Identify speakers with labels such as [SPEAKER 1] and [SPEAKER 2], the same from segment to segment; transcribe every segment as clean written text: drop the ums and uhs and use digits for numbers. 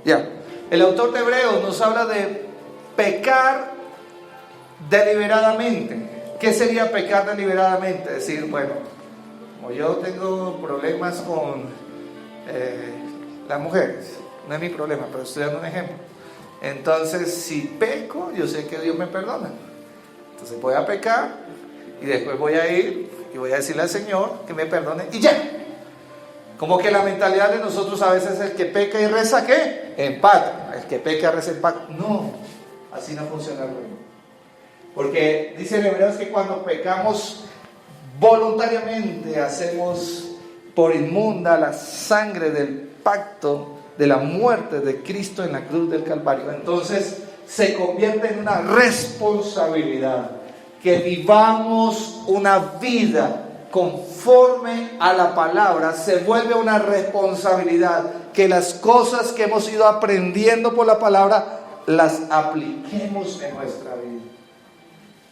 [SPEAKER 1] Ya. El autor de Hebreos nos habla de pecar deliberadamente. ¿Qué sería pecar deliberadamente? Decir, bueno, como yo tengo problemas con las mujeres, no es mi problema, pero estoy dando un ejemplo. Entonces, si peco, yo sé que Dios me perdona. Entonces voy a pecar y después voy a ir y voy a decirle al Señor que me perdone y ya. Como que la mentalidad de nosotros a veces es el que peca y reza, ¿qué? Empata. El que peca y reza empata. No, así no funciona el reino. Porque dice en Hebreos que cuando pecamos voluntariamente hacemos por inmunda la sangre del pacto de la muerte de Cristo en la cruz del Calvario. Entonces se convierte en una responsabilidad que vivamos una vida conforme a la palabra. Se vuelve una responsabilidad que las cosas que hemos ido aprendiendo por la palabra las apliquemos en nuestra vida.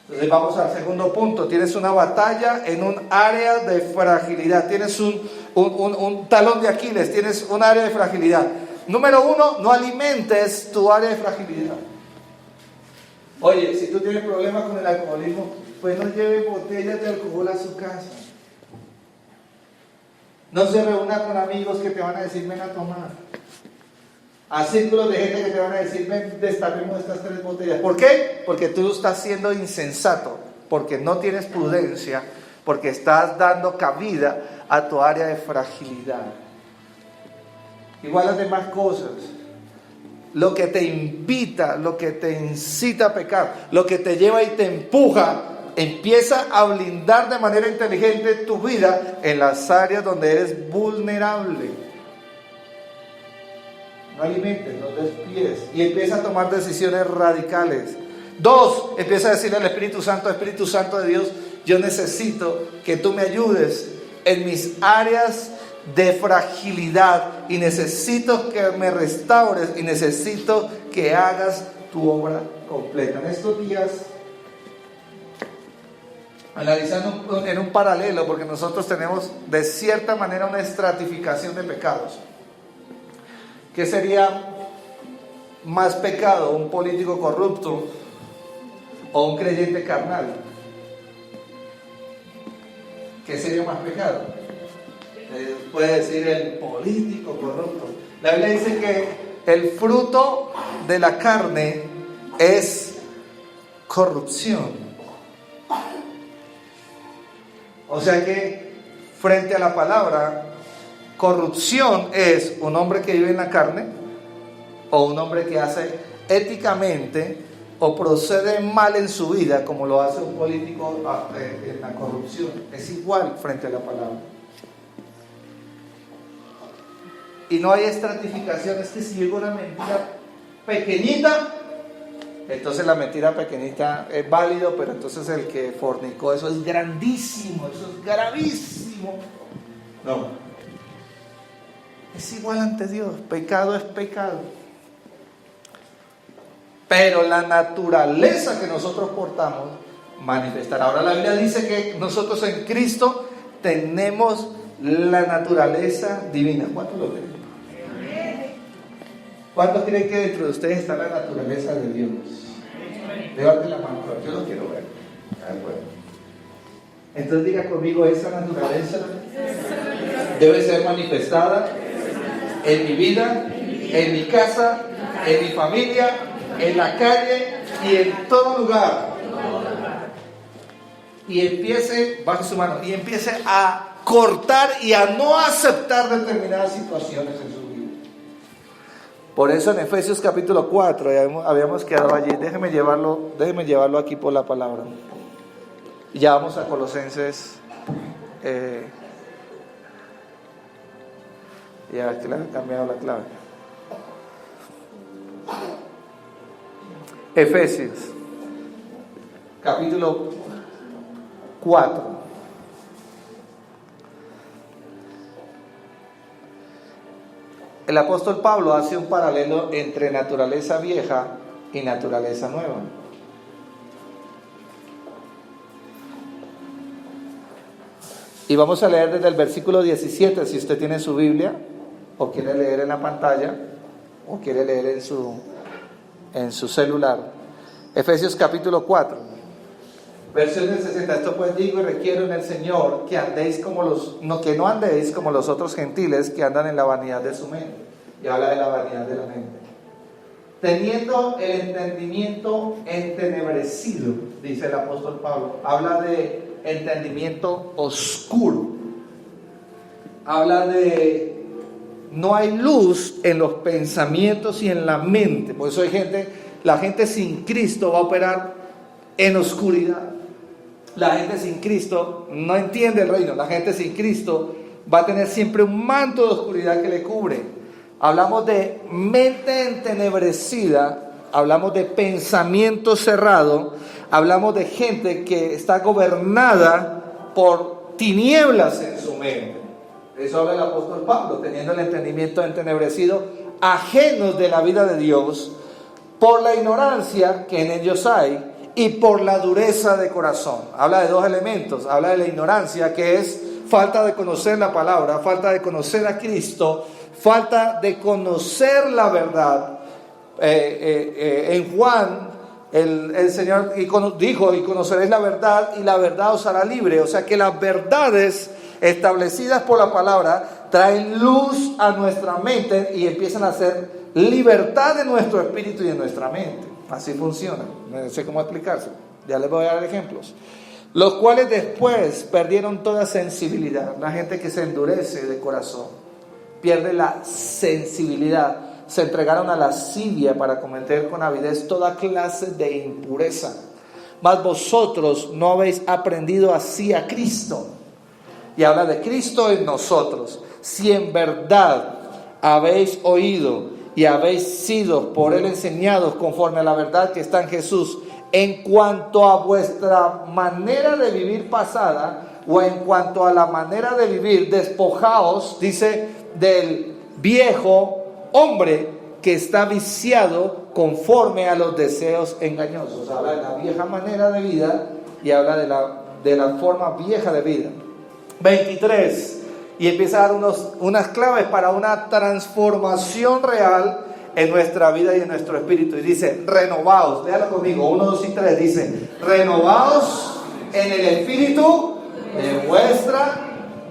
[SPEAKER 1] Entonces vamos al segundo punto. Tienes una batalla en un área de fragilidad. Tienes un talón de Aquiles. Tienes un área de fragilidad. Número 1, no alimentes tu área de fragilidad. Oye, si tú tienes problemas con el alcoholismo, pues no lleve botellas de alcohol a su casa. No se reúna con amigos que te van a decir ven a tomar. A círculos de gente que te van a decir ven, destapemos estas 3 botellas. ¿Por qué? Porque tú estás siendo insensato, porque no tienes prudencia, porque estás dando cabida a tu área de fragilidad. Igual las demás cosas. Lo que te invita, lo que te incita a pecar, lo que te lleva y te empuja, empieza a blindar de manera inteligente tu vida en las áreas donde eres vulnerable. No alimentes, no despides y empieza a tomar decisiones radicales. 2, empieza a decirle al Espíritu Santo de Dios, yo necesito que tú me ayudes en mis áreas de fragilidad y necesito que me restaures y necesito que hagas tu obra completa. En estos días, analizando en un paralelo, porque nosotros tenemos de cierta manera una estratificación de pecados. ¿Qué sería más pecado? ¿Un político corrupto o un creyente carnal? ¿Qué sería más pecado? Puede decir el político corrupto. La Biblia dice que el fruto de la carne es corrupción. O sea que frente a la palabra, corrupción es un hombre que vive en la carne o un hombre que hace éticamente o procede mal en su vida como lo hace un político en la corrupción. Es igual frente a la palabra. Y no hay estratificación. Es que si llega una mentira pequeñita, entonces la mentira pequeñita es válido, pero entonces el que fornicó, eso es grandísimo, eso es gravísimo. No. Es igual ante Dios. Pecado es pecado. Pero la naturaleza que nosotros portamos manifestará. Ahora la Biblia dice que nosotros en Cristo tenemos la naturaleza divina. ¿Cuántos lo creen? ¿Cuántos creen que dentro de ustedes está la naturaleza de Dios? Levanten la mano, yo lo quiero ver. Entonces diga conmigo, esa naturaleza debe ser manifestada en mi vida, en mi casa, en mi familia, en la calle y en todo lugar. Y empiece, baje su mano, y empiece a cortar y a no aceptar determinadas situaciones en su vida. Por eso en Efesios capítulo 4, habíamos quedado allí. Déjeme llevarlo aquí por la palabra. Y ya vamos a Colosenses. Ya he cambiado la clave. Efesios capítulo 4. El apóstol Pablo hace un paralelo entre naturaleza vieja y naturaleza nueva. Y vamos a leer desde el versículo 17, si usted tiene su Biblia o quiere leer en la pantalla. o quiere leer en su celular. Efesios capítulo 4, versión del 60. Esto pues digo y requiero en el Señor que andéis que no andéis como los otros gentiles que andan en la vanidad de su mente. Y habla de la vanidad de la mente. Teniendo el entendimiento entenebrecido, dice el apóstol Pablo. Habla de entendimiento oscuro. Habla de no hay luz en los pensamientos y en la mente. Por eso la gente sin Cristo va a operar en oscuridad. La gente sin Cristo no entiende el reino. La gente sin Cristo va a tener siempre un manto de oscuridad que le cubre. Hablamos de mente entenebrecida, hablamos de pensamiento cerrado, hablamos de gente que está gobernada por tinieblas en su mente. Eso habla el apóstol Pablo, teniendo el entendimiento entenebrecido, ajenos de la vida de Dios, por la ignorancia que en ellos hay y por la dureza de corazón. Habla de dos elementos, habla de la ignorancia, que es falta de conocer la palabra, falta de conocer a Cristo, falta de conocer la verdad. En Juan, el Señor dijo, y conoceréis la verdad, y la verdad os hará libre. O sea que las verdades establecidas por la palabra traen luz a nuestra mente y empiezan a hacer libertad en nuestro espíritu y en nuestra mente. Así funciona. No sé cómo explicarse. Ya les voy a dar ejemplos. Los cuales después perdieron toda sensibilidad. La gente que se endurece de corazón pierde la sensibilidad. Se entregaron a la lascivia para cometer con avidez toda clase de impureza. Mas vosotros no habéis aprendido así a Cristo. Y habla de Cristo en nosotros. Si en verdad habéis oído y habéis sido por Él enseñados conforme a la verdad que está en Jesús, en cuanto a vuestra manera de vivir pasada, o en cuanto a la manera de vivir, despojaos, dice, del viejo hombre que está viciado conforme a los deseos engañosos. Habla de la vieja manera de vida y habla de la forma vieja de vida. 23. Y empieza a dar unas claves para una transformación real en nuestra vida y en nuestro espíritu. Y dice, renovaos. Léalo conmigo, 1, 2 y 3. Dice, renovaos en el espíritu de vuestra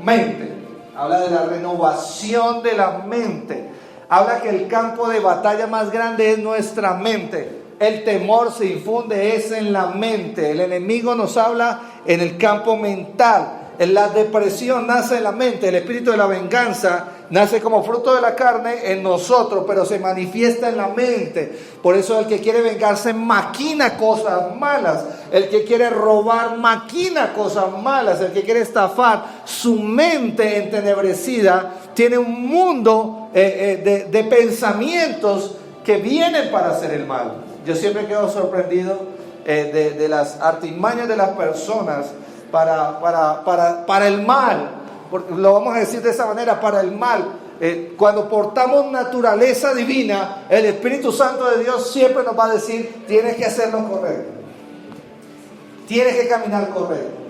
[SPEAKER 1] mente. Habla de la renovación de la mente. Habla que el campo de batalla más grande es nuestra mente. El temor se infunde es en la mente. El enemigo nos habla en el campo mental. La depresión nace en la mente. El espíritu de la venganza nace como fruto de la carne en nosotros, pero se manifiesta en la mente. Por eso el que quiere vengarse maquina cosas malas. El que quiere robar maquina cosas malas. El que quiere estafar, su mente entenebrecida tiene un mundo de pensamientos que vienen para hacer el mal. Yo siempre quedo sorprendido de las artimañas de las personas para el mal. Lo vamos a decir de esa manera, para el mal. Cuando portamos naturaleza divina, el Espíritu Santo de Dios siempre nos va a decir, tienes que hacerlo correcto, tienes que caminar correcto,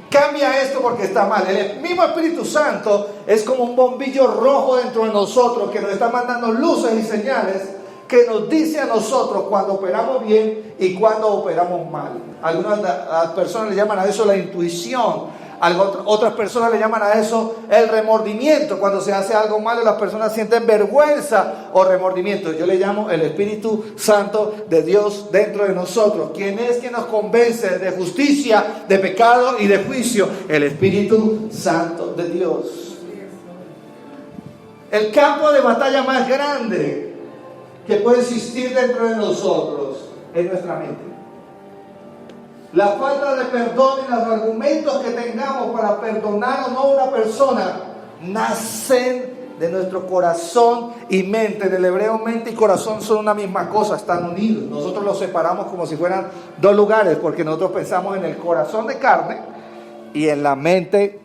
[SPEAKER 1] cambia esto porque está mal. El mismo Espíritu Santo es como un bombillo rojo dentro de nosotros que nos está mandando luces y señales que nos dice a nosotros cuando operamos bien y cuando operamos mal. Algunas personas le llaman a eso la intuición. Otras personas le llaman a eso el remordimiento. Cuando se hace algo malo, las personas sienten vergüenza o remordimiento. Yo le llamo el Espíritu Santo de Dios dentro de nosotros. ¿Quién es quien nos convence de justicia, de pecado y de juicio? El Espíritu Santo de Dios. El campo de batalla más grande que puede existir dentro de nosotros es nuestra mente. La falta de perdón y los argumentos que tengamos para perdonar o no a una persona nacen de nuestro corazón y mente. En el hebreo, mente y corazón son una misma cosa, están unidos. Nosotros los separamos como si fueran dos lugares, porque nosotros pensamos en el corazón de carne y en la mente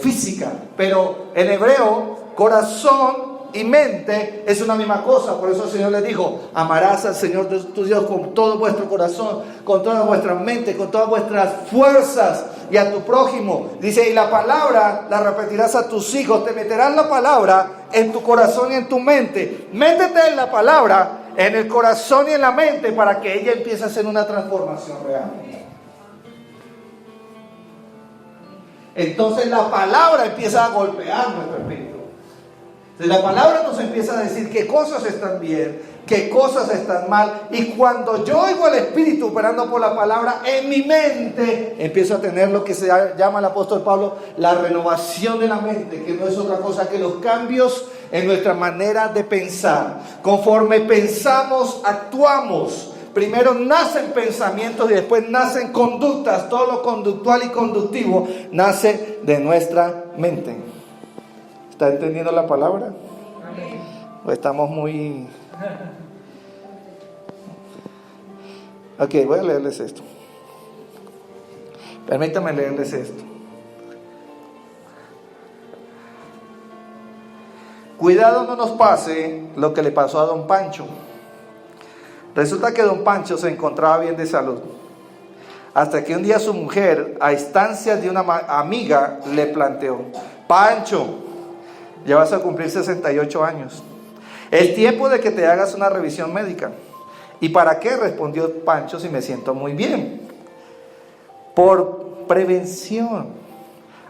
[SPEAKER 1] física. Pero en hebreo, corazón y mente es una misma cosa. Por eso el Señor les dijo: amarás al Señor tu Dios con todo vuestro corazón, con toda vuestra mente, con todas vuestras fuerzas, y a tu prójimo. Dice: y la palabra la repetirás a tus hijos. Te meterás la palabra en tu corazón y en tu mente. Métete en la palabra en el corazón y en la mente para que ella empiece a hacer una transformación real. Entonces la palabra empieza a golpear nuestro espíritu. Entonces la palabra nos empieza a decir qué cosas están bien, qué cosas están mal. Y cuando yo oigo al Espíritu operando por la palabra en mi mente, empiezo a tener lo que se llama el apóstol Pablo la renovación de la mente, que no es otra cosa que los cambios en nuestra manera de pensar. Conforme pensamos, actuamos. Primero nacen pensamientos y después nacen conductas. Todo lo conductual y conductivo nace de nuestra mente. ¿Está entendiendo la palabra? ¿O estamos muy...? Ok, voy a leerles esto. Permítanme leerles esto. Cuidado no nos pase lo que le pasó a don Pancho. Resulta que don Pancho se encontraba bien de salud, hasta que un día su mujer, a instancias de una amiga, le planteó: Pancho, ya vas a cumplir 68 años. Es tiempo de que te hagas una revisión médica. ¿Y para qué?, respondió Pancho, si me siento muy bien. Por prevención.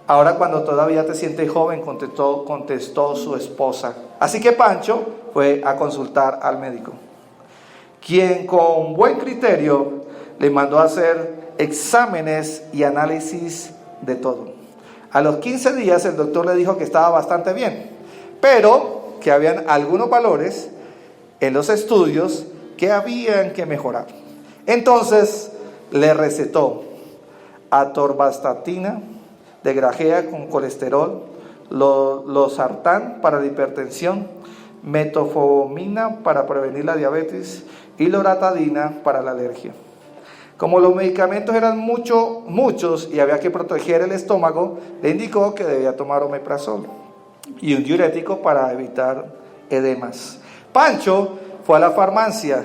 [SPEAKER 1] Ahora, cuando todavía te sientes joven, contestó su esposa. Así que Pancho fue a consultar al médico, quien con buen criterio le mandó a hacer exámenes y análisis de todo. A los 15 días el doctor le dijo que estaba bastante bien, pero que habían algunos valores en los estudios que habían que mejorar. Entonces le recetó atorvastatina de grajea con colesterol, losartán para la hipertensión, metformina para prevenir la diabetes y loratadina para la alergia. Como los medicamentos eran muchos y había que proteger el estómago, le indicó que debía tomar omeprazol y un diurético para evitar edemas. Pancho fue a la farmacia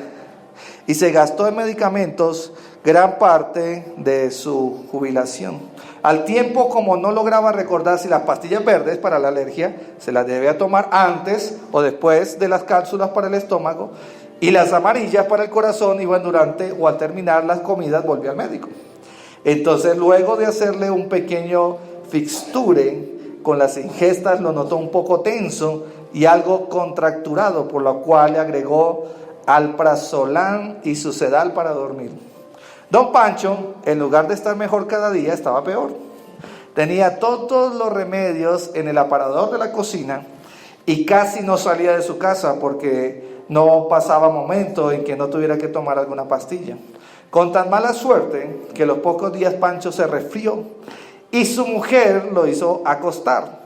[SPEAKER 1] y se gastó en medicamentos gran parte de su jubilación. Al tiempo, como no lograba recordar si las pastillas verdes para la alergia se las debía tomar antes o después de las cápsulas para el estómago, y las amarillas para el corazón iban durante o al terminar las comidas, volvió al médico. Entonces, luego de hacerle un pequeño fixture con las ingestas, lo notó un poco tenso y algo contracturado, por lo cual le agregó alprazolam y sucedal para dormir. Don Pancho, en lugar de estar mejor cada día, estaba peor. Tenía todos los remedios en el aparador de la cocina y casi no salía de su casa porque no pasaba momento en que no tuviera que tomar alguna pastilla. Con tan mala suerte que a los pocos días Pancho se resfrió y su mujer lo hizo acostar.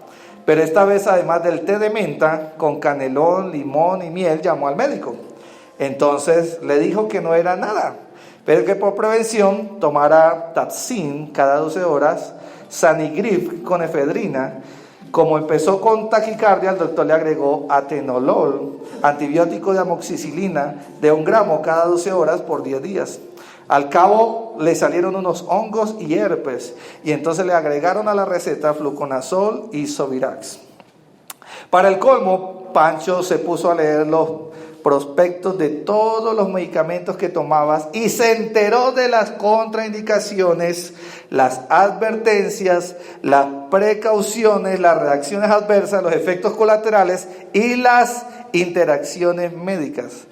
[SPEAKER 1] Pero esta vez, además del té de menta con canelón, limón y miel, llamó al médico. Entonces le dijo que no era nada, pero que por prevención tomara Taxin cada 12 horas, Sanigrip con efedrina. Como empezó con taquicardia, el doctor le agregó atenolol, antibiótico de amoxicilina de 1 gramo cada 12 horas por 10 días. Al cabo le salieron unos hongos y herpes, y entonces le agregaron a la receta fluconazol y Sovirax. Para el colmo, Pancho se puso a leer los prospectos de todos los medicamentos que tomabas y se enteró de las contraindicaciones, las advertencias, las precauciones, las reacciones adversas, los efectos colaterales y las interacciones médicas.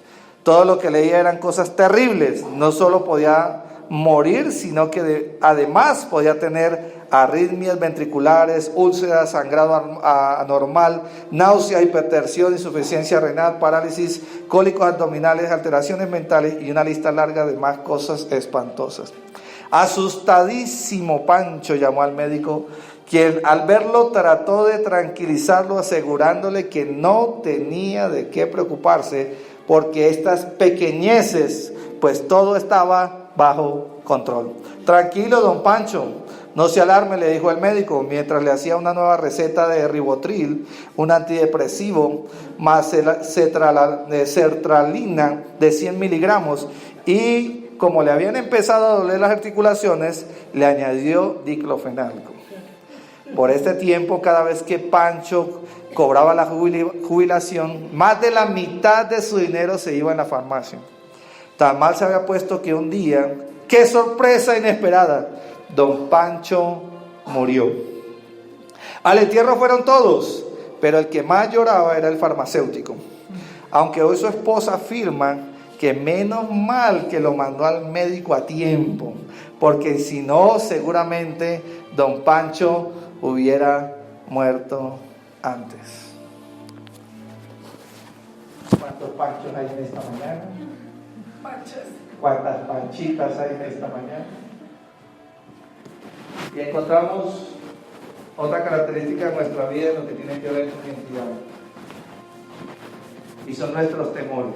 [SPEAKER 1] Todo lo que leía eran cosas terribles. No solo podía morir, sino que además podía tener arritmias ventriculares, úlceras, sangrado anormal, náusea, hipertensión, insuficiencia renal, parálisis, cólicos abdominales, alteraciones mentales y una lista larga de más cosas espantosas. Asustadísimo, Pancho llamó al médico, quien al verlo trató de tranquilizarlo, asegurándole que no tenía de qué preocuparse, porque estas pequeñeces, pues todo estaba bajo control. Tranquilo, don Pancho, No se alarme, le dijo el médico, mientras le hacía una nueva receta de Rivotril, un antidepresivo, más sertralina de 100 miligramos. Y como le habían empezado a doler las articulaciones, le añadió diclofenaco. Por este tiempo, cada vez que Pancho cobraba la jubilación, más de la mitad de su dinero se iba en la farmacia. Tan mal se había puesto que un día, ¡qué sorpresa inesperada!, don Pancho murió. Al entierro fueron todos, pero el que más lloraba era el farmacéutico. Aunque hoy su esposa afirma que menos mal que lo mandó al médico a tiempo, porque si no, seguramente don Pancho hubiera muerto antes. ¿Cuántos panchos hay en esta mañana? ¿Cuántas panchitas hay en esta mañana? Y encontramos otra característica de nuestra vida en lo que tiene que ver con identidad. Y son nuestros temores.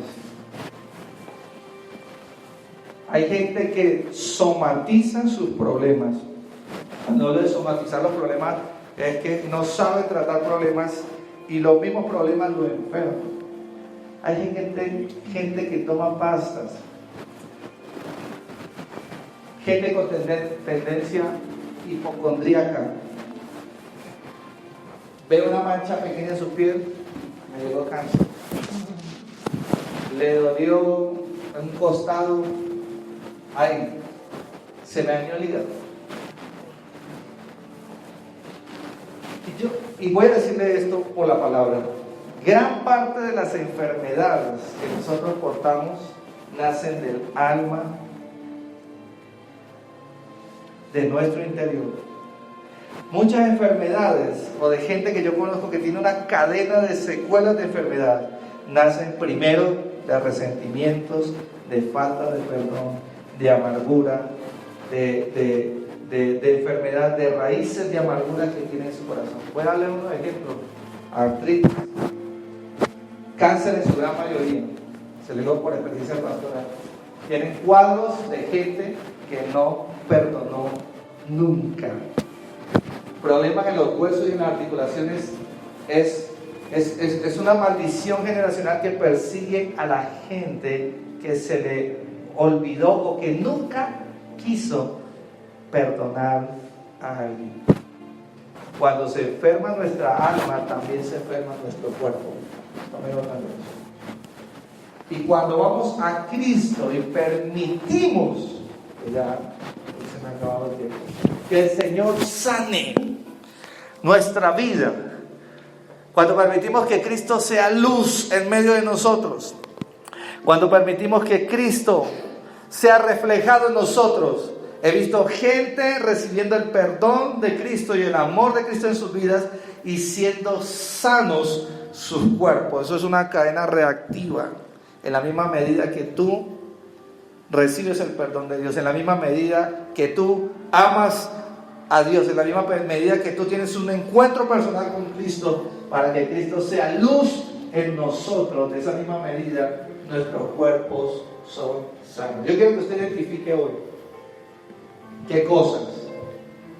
[SPEAKER 1] Hay gente que somatiza sus problemas. Cuando hablo de somatizar los problemas, es que no sabe tratar problemas y los mismos problemas lo enferman. Hay gente que toma pastas. Gente con tendencia hipocondríaca. Ve una mancha pequeña en su piel, me llegó cáncer. Le dolió un costado, ay, se me dañó el hígado. Y voy a decirle esto por la palabra. Gran parte de las enfermedades que nosotros portamos nacen del alma, de nuestro interior. Muchas enfermedades, o de gente que yo conozco que tiene una cadena de secuelas de enfermedad, nacen primero de resentimientos, de falta de perdón, de amargura, de enfermedad, de raíces de amargura que tiene en su corazón. Voy a darle unos ejemplos: artritis, cáncer en su gran mayoría, se le dio por experiencia pastoral. Tienen cuadros de gente que no perdonó nunca. Problemas en los huesos y en las articulaciones es una maldición generacional que persigue a la gente que se le olvidó o que nunca quiso perdonar a alguien. Cuando se enferma nuestra alma, también se enferma nuestro cuerpo. Y cuando vamos a Cristo y permitimos, ya se me ha acabado el tiempo, que el Señor sane nuestra vida, cuando permitimos que Cristo sea luz en medio de nosotros, cuando permitimos que Cristo sea reflejado en nosotros, he visto gente recibiendo el perdón de Cristo y el amor de Cristo en sus vidas y siendo sanos sus cuerpos. Eso es una cadena reactiva. En la misma medida que tú recibes el perdón de Dios, en la misma medida que tú amas a Dios, en la misma medida que tú tienes un encuentro personal con Cristo, para que Cristo sea luz en nosotros, de esa misma medida nuestros cuerpos son sanos. Yo quiero que usted identifique hoy qué cosas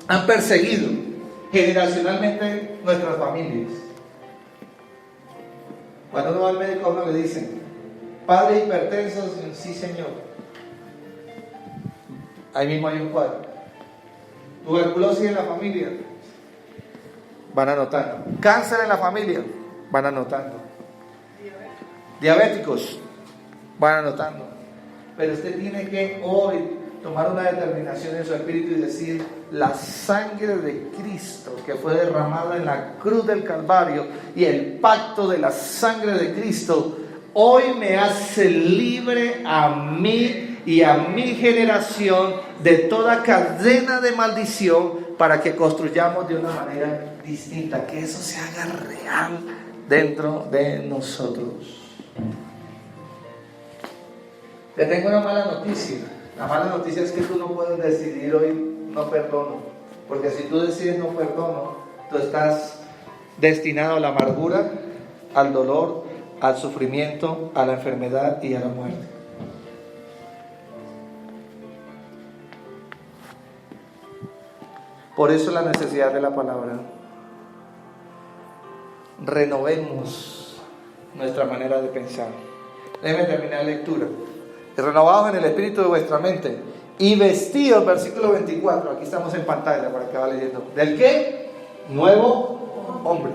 [SPEAKER 1] han perseguido generacionalmente nuestras familias. Cuando uno va al médico, a uno le dicen: padre hipertenso, sí señor. Ahí mismo hay un cuadro. Tuberculosis en la familia, van anotando. Cáncer en la familia, van anotando. Diabéticos, van anotando. Pero usted tiene que hoy tomar una determinación en su espíritu y decir: la sangre de Cristo que fue derramada en la cruz del Calvario y el pacto de la sangre de Cristo hoy me hace libre a mí y a mi generación de toda cadena de maldición, para que construyamos de una manera distinta, que eso se haga real dentro de nosotros. Te tengo una mala noticia. La mala noticia es que tú no puedes decidir hoy no perdono, porque si tú decides no perdono, tú estás destinado a la amargura, al dolor, al sufrimiento, a la enfermedad y a la muerte. Por eso la necesidad de la palabra. Renovemos nuestra manera de pensar. Déjenme terminar la lectura. Renovados en el espíritu de vuestra mente y vestidos, versículo 24, aquí estamos en pantalla para que vaya leyendo. ¿Del qué? Nuevo hombre.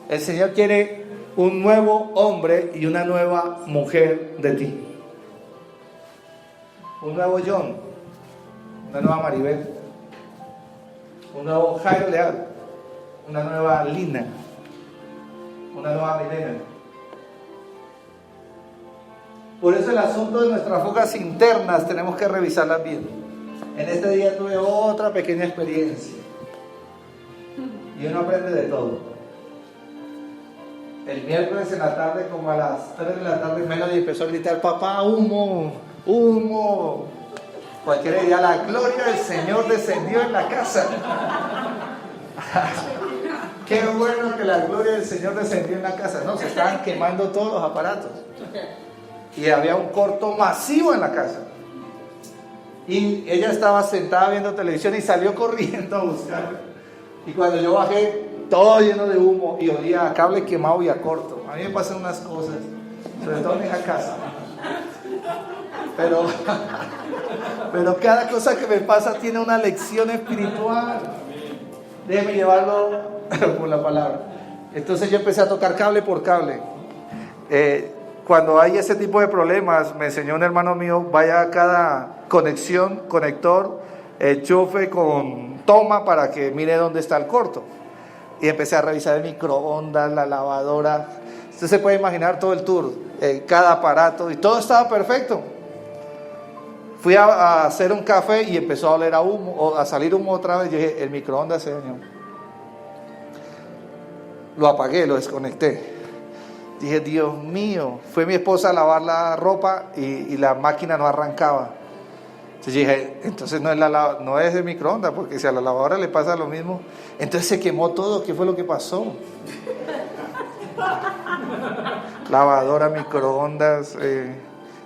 [SPEAKER 1] El Señor quiere un nuevo hombre y una nueva mujer de ti. Un nuevo John, una nueva Maribel, un nuevo Jairo Leal, una nueva Lina, una nueva Milena. Por eso el asunto de nuestras fugas internas tenemos que revisarlas bien. En este día tuve otra pequeña experiencia y uno aprende de todo. El miércoles en la tarde, como a las 3 de la tarde, Melody empezó a gritar: papá, humo, humo. Cualquier día la gloria del Señor descendió en la casa. Qué bueno que la gloria del Señor descendió en la casa. No, se estaban quemando todos los aparatos y había un corto masivo en la casa. Y ella estaba sentada viendo televisión y salió corriendo a buscar. Y cuando yo bajé, todo lleno de humo y olía a cable quemado y a corto. A mí me pasan unas cosas, sobre todo en esa casa. Pero cada cosa que me pasa tiene una lección espiritual. Déjeme llevarlo por la palabra. Entonces yo empecé a tocar cable por cable. Cuando hay ese tipo de problemas, me enseñó un hermano mío: vaya a cada conexión, conector, enchufe con toma para que mire dónde está el corto. Y empecé a revisar el microondas, la lavadora. Usted se puede imaginar todo el tour, cada aparato, y todo estaba perfecto. Fui a hacer un café y empezó a oler a humo, o a salir humo otra vez. Yo dije: el microondas se dañó. Lo apagué, lo desconecté. Dije: Dios mío. Fue mi esposa a lavar la ropa y la máquina no arrancaba. Entonces dije: entonces no es el microondas, porque si a la lavadora le pasa lo mismo. Entonces se quemó todo. ¿Qué fue lo que pasó? Lavadora, microondas,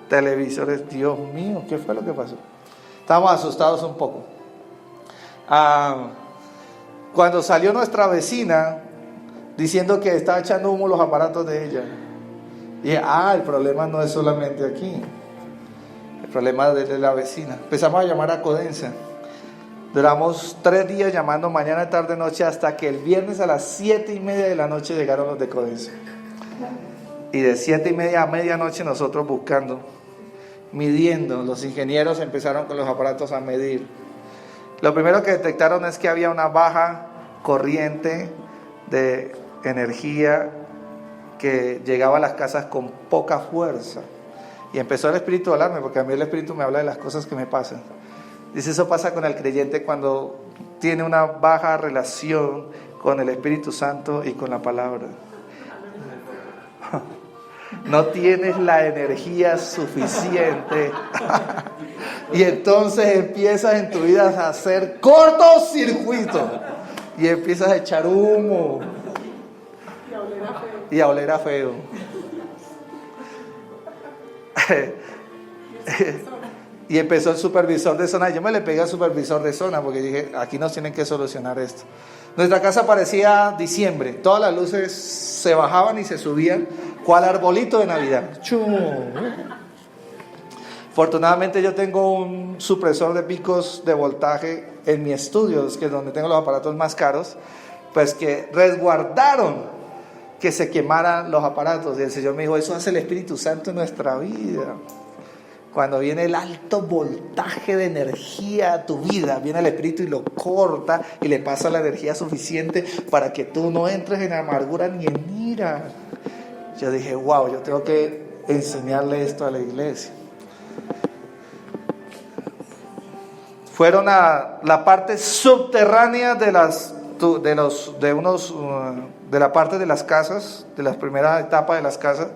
[SPEAKER 1] televisores. Dios mío, ¿qué fue lo que pasó? Estábamos asustados un poco. Cuando salió nuestra vecina diciendo que estaba echando humo los aparatos de ella, dije: el problema no es solamente aquí, el problema es de la vecina. Empezamos a llamar a Codensa. Duramos 3 días llamando mañana, tarde, noche, hasta que el viernes a las 7:30 de la noche llegaron los de Codensa. Y de 7:30 a medianoche nosotros buscando, midiendo. Los ingenieros empezaron con los aparatos a medir. Lo primero que detectaron es que había una baja corriente de energía que llegaba a las casas con poca fuerza. Y empezó el Espíritu a hablarme, porque a mí el Espíritu me habla de las cosas que me pasan. Dice: eso pasa con el creyente cuando tiene una baja relación con el Espíritu Santo y con la palabra. No tienes la energía suficiente. Y entonces empiezas en tu vida a hacer cortocircuito y empiezas a echar humo y a oler a feo. Y empezó el supervisor de zona. Yo me le pegué al supervisor de zona porque dije: aquí nos tienen que solucionar esto. Nuestra casa parecía diciembre. Todas las luces se bajaban y se subían, cual arbolito de Navidad. Afortunadamente yo tengo un supresor de picos de voltaje en mi estudio, que es donde tengo los aparatos más caros, pues que resguardaron que se quemaran los aparatos. Y el Señor me dijo: eso hace el Espíritu Santo en nuestra vida. Cuando viene el alto voltaje de energía a tu vida, viene el Espíritu y lo corta y le pasa la energía suficiente para que tú no entres en amargura ni en ira. Yo dije: wow, yo tengo que enseñarle esto a la iglesia. Fueron a la parte subterránea de la parte de las casas, de la primera etapa de las casas.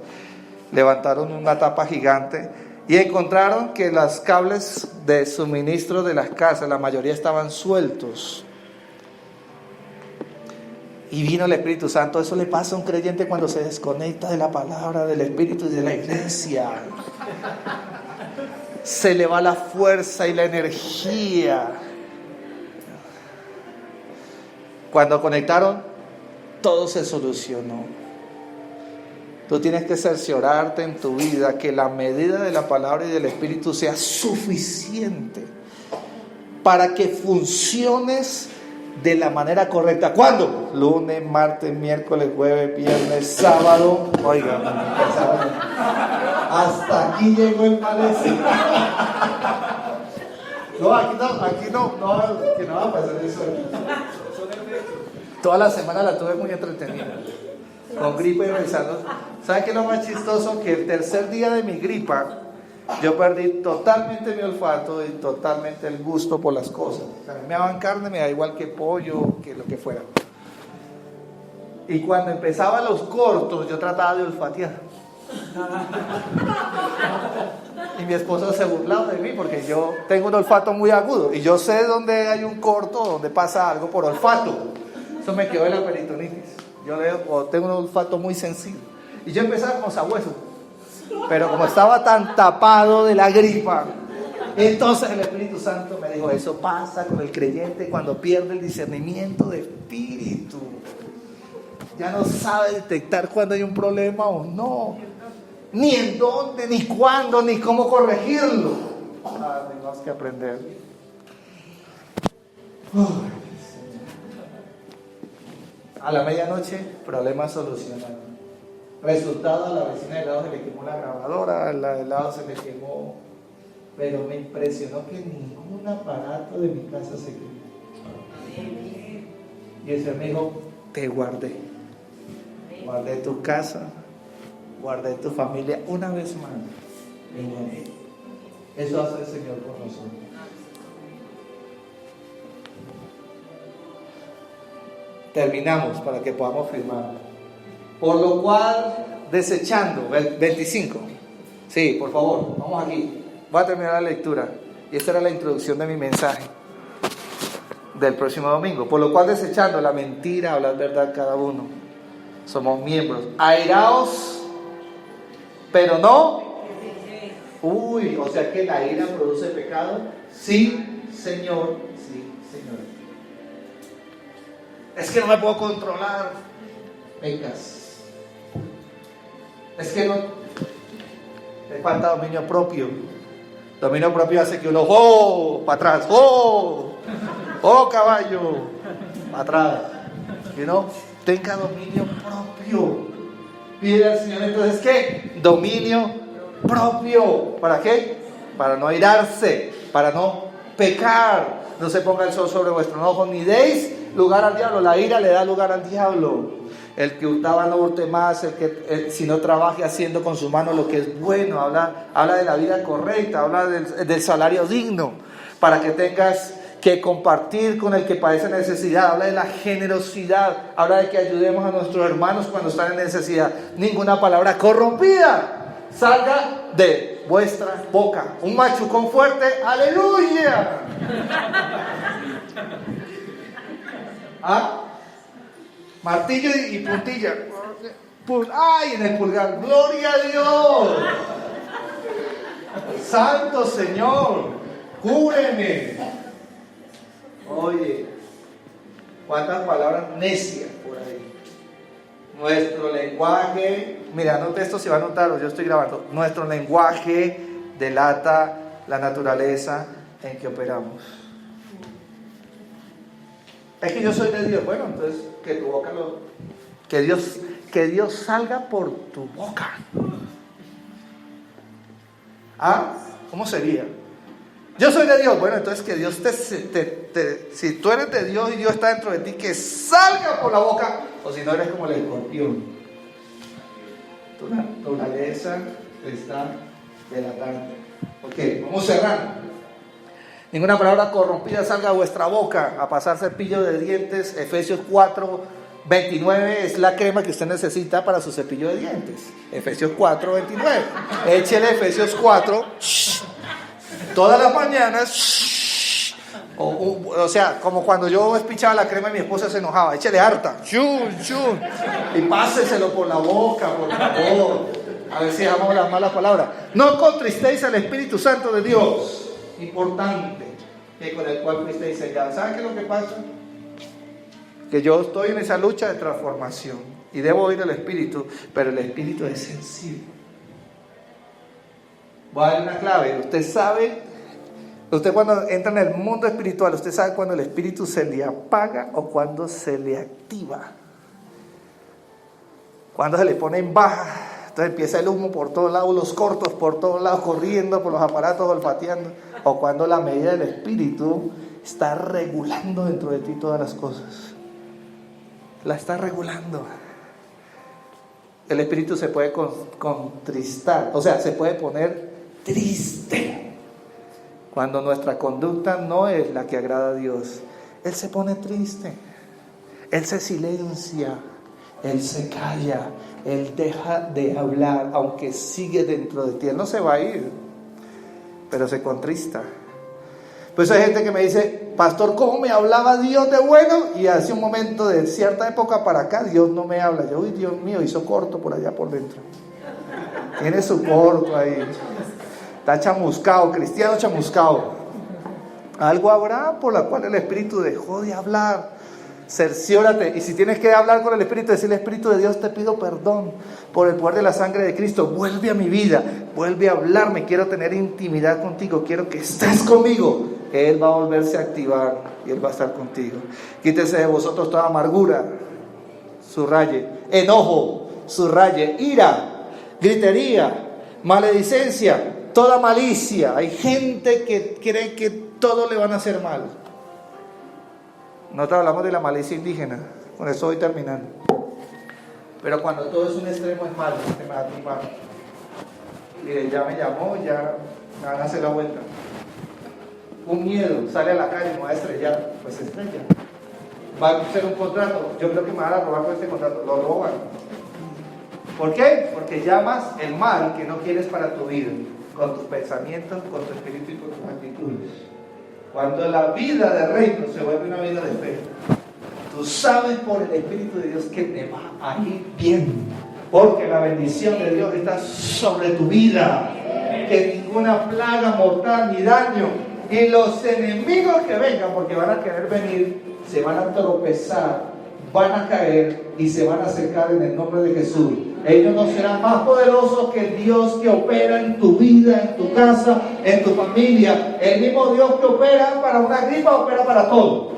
[SPEAKER 1] Levantaron una tapa gigante y encontraron que los cables de suministro de las casas, la mayoría estaban sueltos. Y vino el Espíritu Santo. Eso le pasa a un creyente cuando se desconecta de la palabra, del Espíritu y de la iglesia. Se le va la fuerza y la energía. Cuando conectaron, todo se solucionó. Tú tienes que cerciorarte en tu vida que la medida de la palabra y del Espíritu sea suficiente para que funciones de la manera correcta. ¿Cuándo? Lunes, martes, miércoles, jueves, viernes, sábado. Oiga, hasta aquí llegó el malestar. No, aquí no va a pasar eso. Toda la semana la tuve muy entretenida, con gripa y rezando. ¿Saben qué es lo más chistoso? Que el tercer día de mi gripa, yo perdí totalmente mi olfato y totalmente el gusto por las cosas. O sea, me daban carne, me da igual que pollo, que lo que fuera. Y cuando empezaba los cortos, yo trataba de olfatear. Y mi esposa se burlaba de mí porque yo tengo un olfato muy agudo. Y yo sé dónde hay un corto, donde pasa algo por olfato. Eso me quedó de la peritonitis. Yo tengo un olfato muy sensible. Y yo empezaba como sabueso. Pero como estaba tan tapado de la gripa, entonces el Espíritu Santo me dijo: eso pasa con el creyente cuando pierde el discernimiento de espíritu. Ya no sabe detectar cuando hay un problema o no, ni en dónde, ni cuándo, ni cómo corregirlo. Tenemos que aprender. A la medianoche, problema solucionado. Resultado: a la vecina de lado se le quemó la grabadora, a la de lado se le quemó. Pero me impresionó que ningún aparato de mi casa se quemó. Y el Señor me dijo: te guardé. Guardé tu casa, guardé tu familia una vez más. Eso hace el Señor por nosotros. Terminamos para que podamos firmar. Por lo cual, desechando, 25. Sí, por favor, vamos aquí. Voy a terminar la lectura. Y esta era la introducción de mi mensaje del próximo domingo. Por lo cual, desechando la mentira, hablar verdad cada uno. Somos miembros. Airaos, pero no. O sea que la ira produce pecado. Sí, Señor. Sí, Señor. Es que no me puedo controlar. Pecas. Es que no. Me falta dominio propio. Dominio propio hace que uno, para atrás, caballo, para atrás. Que no tenga dominio propio. Pide al Señor entonces, ¿qué? Dominio propio. ¿Para qué? Para no airarse, para no pecar. No se ponga el sol sobre vuestro enojo, ni deis lugar al diablo. La ira le da lugar al diablo. El que hurtaba no hurte más, si no trabaje haciendo con su mano lo que es bueno. Habla de la vida correcta, habla del salario digno, para que tengas que compartir con el que padece necesidad. Habla de la generosidad, habla de que ayudemos a nuestros hermanos cuando están en necesidad. Ninguna palabra corrompida salga de vuestra boca. Un machucón fuerte, aleluya. Martillo y puntilla. ¡Ay! En el pulgar. ¡Gloria a Dios! ¡Santo Señor! ¡Cúbreme! Oye, ¿cuántas palabras necias por ahí? Nuestro lenguaje. Mira, anote esto si va a anotarlo, yo estoy grabando. Nuestro lenguaje delata la naturaleza en que operamos. Es que yo soy de Dios. Bueno, entonces que tu boca que Dios salga por tu boca. ¿Cómo sería? Yo soy de Dios. Bueno, entonces que Dios si tú eres de Dios y Dios está dentro de ti, que salga por la boca. O si no, eres como el escorpión. Tu naturaleza te está delatando. Ok, vamos cerrando. Ninguna palabra corrompida salga de vuestra boca. A pasar cepillo de dientes. Efesios 4:29 es la crema que usted necesita para su cepillo de dientes. Efesios 4:29. Échele Efesios 4 todas las mañanas. O sea, como cuando yo espichaba la crema y mi esposa se enojaba. Échele harta. Y páseselo por la boca, por favor. A ver si dejamos las malas palabras. No contristéis al Espíritu Santo de Dios. Importante, que con el cual fuisteis sellados. ¿Saben qué es lo que pasa? que yo estoy en esa lucha de transformación y debo oír el Espíritu, pero el Espíritu es sensible. Voy a dar una clave. Usted sabe, usted cuando entra en el mundo espiritual, usted sabe cuando el Espíritu se le apaga o cuando se le activa. Cuando se le pone en baja, entonces empieza el humo por todos lados, los cortos por todos lados, corriendo por los aparatos, olfateando. O cuando la medida del Espíritu está regulando dentro de ti todas las cosas. La está regulando. El Espíritu se puede contristar, o sea, se puede poner triste. Cuando nuestra conducta no es la que agrada a Dios, Él se pone triste. Él se silencia. Él se calla, Él deja de hablar, aunque sigue dentro de ti. Él no se va a ir, pero se contrista. Pues hay gente que me dice: pastor, ¿cómo me hablaba Dios de bueno? Y hace un momento, de cierta época para acá, Dios no me habla. Yo, uy, Dios mío, hizo corto por allá por dentro. Tiene su corto ahí. Está chamuscado, cristiano chamuscado. Algo habrá por la cual el Espíritu dejó de hablar. Cerciórate, y si tienes que hablar con el Espíritu, decirle: Espíritu de Dios, te pido perdón por el poder de la sangre de Cristo, vuelve a mi vida, vuelve a hablarme, quiero tener intimidad contigo, quiero que estés conmigo. Él va a volverse a activar y Él va a estar contigo. Quítese de vosotros toda amargura, subraye, enojo, subraye, ira, gritería, maledicencia, toda malicia. Hay gente que cree que todo le van a hacer mal. Nosotros hablamos de la malicia indígena, con eso voy terminando. Pero cuando todo es un extremo es malo, se me va a tumbar. Mire, ya me llamó, ya me van a hacer la vuelta. Un miedo, sale a la calle, me va a estrellar, pues se estrella. Va a hacer un contrato, yo creo que me van a robar con este contrato, lo roban. ¿Por qué? Porque llamas el mal que no quieres para tu vida, con tus pensamientos, con tu espíritu y con tus actitudes. Cuando la vida de reino se vuelve una vida de fe, tú sabes por el Espíritu de Dios que te va a ir bien, porque la bendición de Dios está sobre tu vida, que ninguna plaga mortal ni daño, y los enemigos que vengan, porque van a querer venir, se van a tropezar, van a caer y se van a secar en el nombre de Jesús. Ellos no serán más poderosos que el Dios que opera en tu vida, en tu casa, en tu familia. El mismo Dios que opera para una gripa, opera para todo.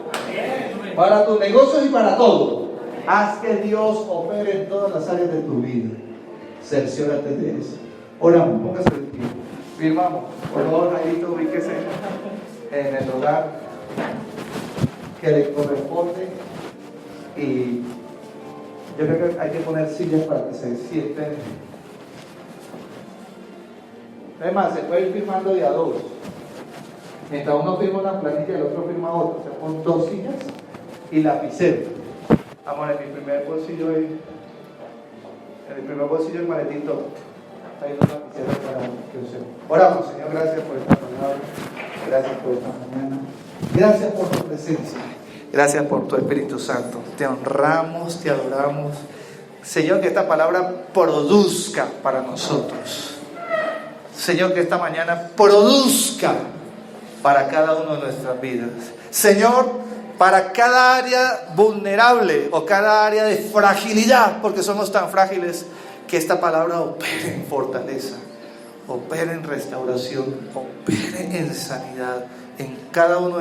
[SPEAKER 1] Para tus negocios y para todo. Haz que Dios opere en todas las áreas de tu vida. Cerciórate de eso. Oramos, póngase de pie. Firmamos. Por favor, Jairito, ubíquese en el lugar que le corresponde. Y yo creo que hay que poner sillas para que se sienten. Además, se puede ir firmando de a dos. Mientras uno firma una planilla, el otro firma otra. O sea, pon dos sillas y lapicero. Amor, en mi primer bolsillo el maletito. Hay dos lapiceros para que usemos. Oramos, Señor, gracias por esta palabra. Gracias por esta mañana. Gracias por tu presencia. Gracias por tu Espíritu Santo. Te honramos, te adoramos. Señor, que esta palabra produzca para nosotros. Señor, que esta mañana produzca para cada uno de nuestras vidas. Señor, para cada área vulnerable o cada área de fragilidad, porque somos tan frágiles, que esta palabra opere en fortaleza, opere en restauración, opere en sanidad en cada uno de